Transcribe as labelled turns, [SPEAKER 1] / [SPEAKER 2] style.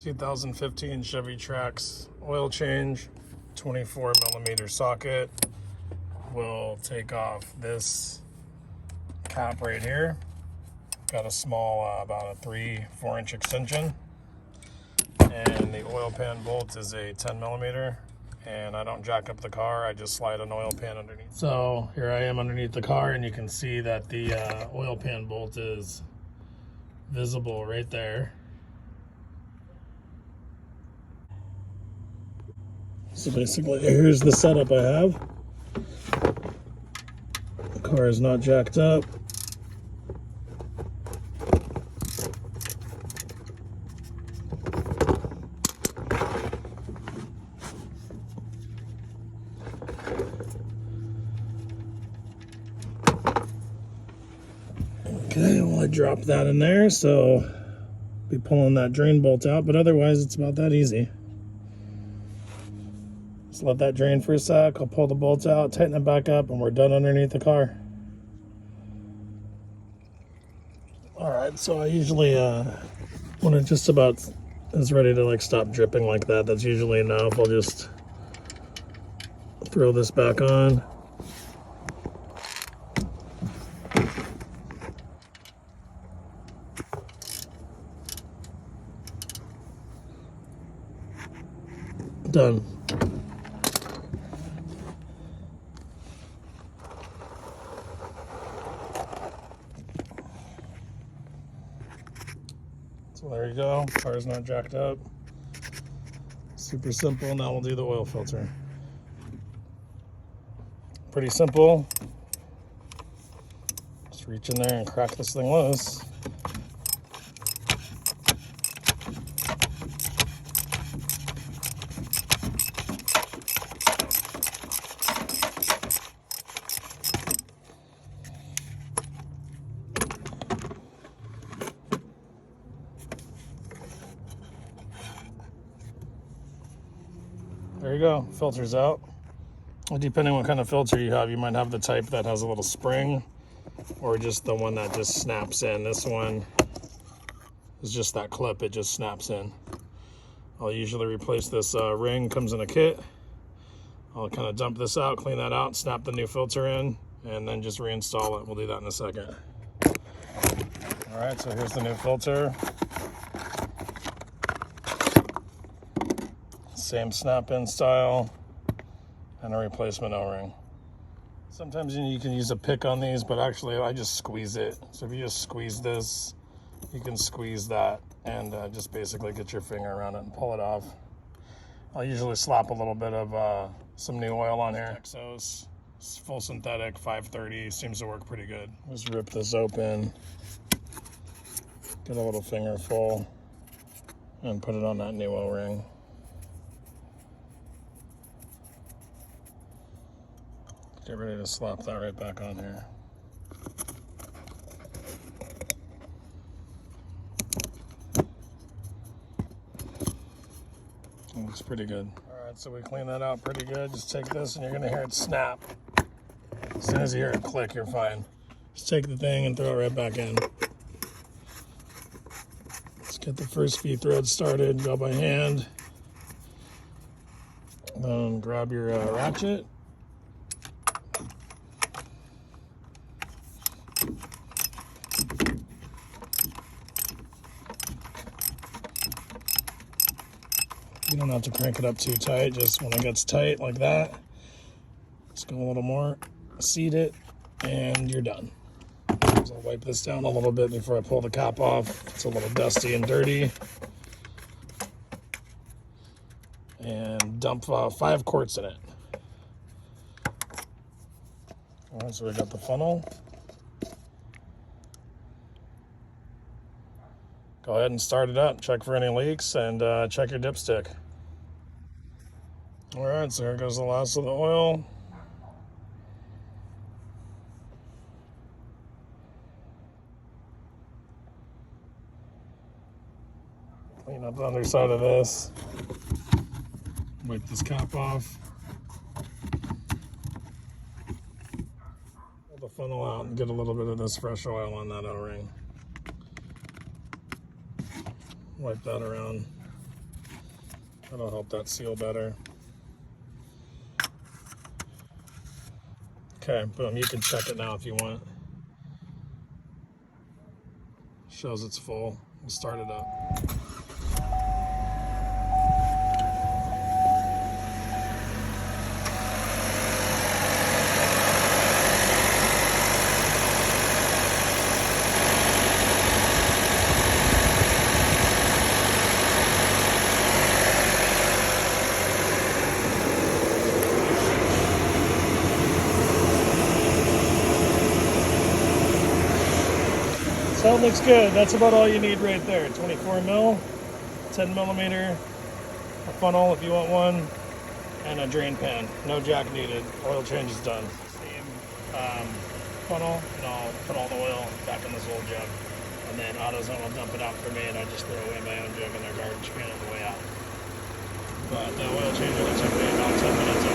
[SPEAKER 1] 2015 Chevy Trax oil change, 24 millimeter socket. We'll take off this cap right here. Got a small, about a 3-4 inch extension. And the oil pan bolt is a 10 millimeter. And I don't jack up the car, I just slide an oil pan underneath. So here I am underneath the car, and you can see that the oil pan bolt is visible right there. So basically, here's the setup I have. The car is not jacked up. Okay, well, I dropped that in there, so I'll be pulling that drain bolt out, but otherwise it's about that easy. Just let that drain for a sec. I'll pull the bolts out, tighten it back up, and we're done underneath the car. Alright, so I usually, when it just about is ready to like stop dripping like that, that's usually enough. I'll just throw this back on. Done. So there you go, car's not jacked up. Super simple. Now we'll do the oil filter. Pretty simple. Just reach in there and crack this thing loose. There you go, filter's out. Depending on what kind of filter you have, you might have the type that has a little spring, or just the one that just snaps in. This one is just that clip, it just snaps in. I'll usually replace this ring, comes in a kit. I'll kind of dump this out, clean that out, snap the new filter in, and then just reinstall it. We'll do that in a second. All right, so here's the new filter. Same snap-in style, and a replacement O-ring. Sometimes you can use a pick on these, but actually I just squeeze it. So if you just squeeze this, you can squeeze that and just basically get your finger around it and pull it off. I'll usually slap a little bit of some new oil on here. So it's full synthetic, 530, seems to work pretty good. Just rip this open, get a little finger full, and put it on that new O-ring. Get ready to slap that right back on here. It looks pretty good. All right, so we clean that out pretty good. Just take this and you're gonna hear it snap. As soon as you hear it click, you're fine. Just take the thing and throw it right back in. Let's get the first few threads started, go by hand. Then grab your ratchet. You don't have to crank it up too tight, just when it gets tight like that, just go a little more, seat it, and you're done. So I'll wipe this down a little bit before I pull the cap off. It's a little dusty and dirty. And dump 5 quarts in it. All right, so we got the funnel. Go ahead and start it up, check for any leaks, and check your dipstick. All right, so here goes the last of the oil. Clean up the underside of this. Wipe this cap off. Pull the funnel out and get a little bit of this fresh oil on that O-ring. Wipe that around. That'll help that seal better. Okay, boom, you can check it now if you want. Shows it's full. We'll start it up. So it looks good. That's about all you need right there. 24 mil, 10 millimeter, a funnel if you want one, and a drain pan. No jack needed. Oil change is done. Same funnel, and I'll put all the oil back in this old jug. And then AutoZone will dump it out for me, and I just throw away my own jug in their garbage can on the way out. But the oil change only took me about 10 minutes.